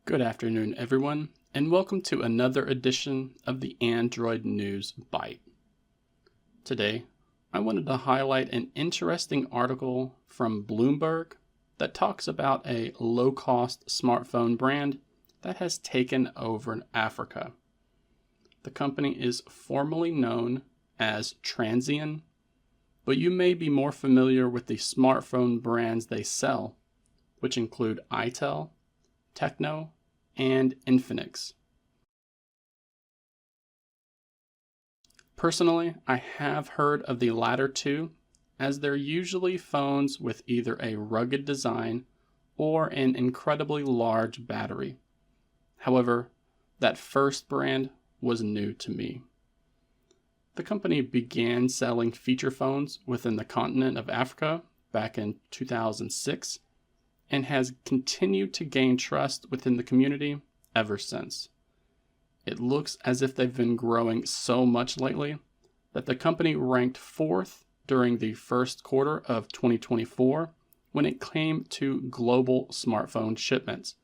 Good afternoon, everyone, and welcome to another edition of the Android News Byte. Today, I wanted to highlight an interesting article from Bloomberg that talks about a low-cost smartphone brand that has taken over Africa. The company is formally known as Transsion, but you may be more familiar with the smartphone brands they sell, which include Itel, Tecno and Infinix. Personally, I have heard of the latter two, as they're usually phones with either a rugged design or an incredibly large battery. However, that first brand was new to me. The company began selling feature phones within the continent of Africa back in 2006 and has continued to gain trust within the community ever since. It looks as if they've been growing so much lately that the company ranked 4th during the first quarter of 2024 when it came to global smartphone shipments,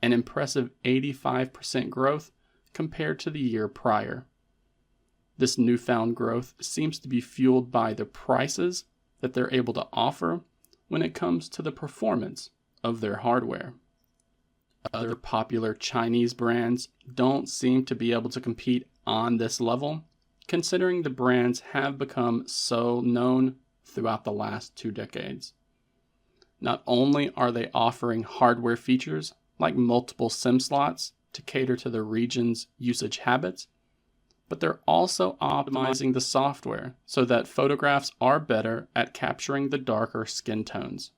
an impressive 85% growth compared to the year prior. This newfound growth seems to be fueled by the prices that they're able to offer when it comes to the performance of their hardware. Other popular Chinese brands don't seem to be able to compete on this level, considering the brands have become so known throughout the last 2 decades. Not only are they offering hardware features like multiple SIM slots to cater to the region's usage habits, but they're also optimizing the software so that photographs are better at capturing the darker skin tones,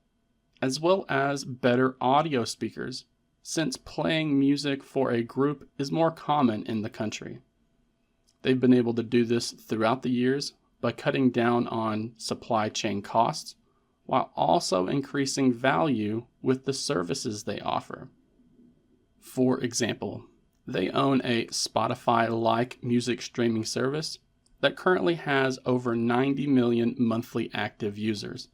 as well as better audio speakers, since playing music for a group is more common in the country. They've been able to do this throughout the years by cutting down on supply chain costs, while also increasing value with the services they offer. For example, they own a Spotify-like music streaming service that currently has over 90 million monthly active users,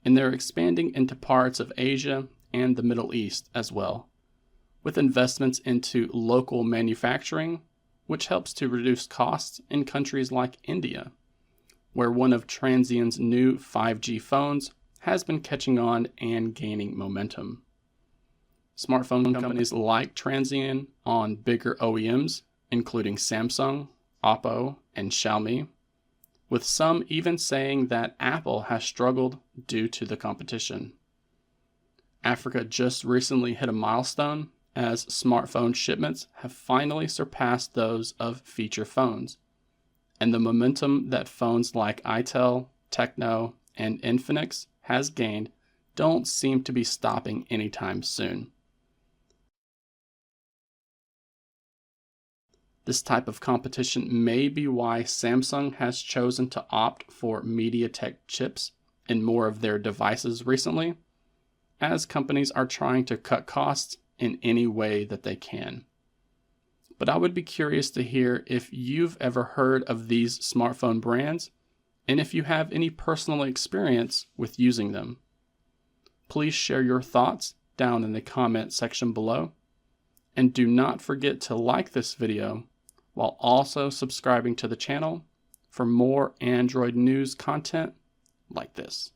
and they're expanding into parts of Asia and the Middle East as well, with investments into local manufacturing, which helps to reduce costs in countries like India, where one of Transion's new 5G phones has been catching on and gaining momentum. Smartphone companies like Transsion on bigger OEMs, including Samsung, Oppo, and Xiaomi, with some even saying that Apple has struggled due to the competition. Africa just recently hit a milestone as smartphone shipments have finally surpassed those of feature phones, and the momentum that phones like Itel, Tecno, and Infinix has gained don't seem to be stopping anytime soon. This type of competition may be why Samsung has chosen to opt for MediaTek chips in more of their devices recently, as companies are trying to cut costs in any way that they can. But I would be curious to hear if you've ever heard of these smartphone brands and if you have any personal experience with using them. Please share your thoughts down in the comment section below, and do not forget to like this video while also subscribing to the channel for more Android news content like this.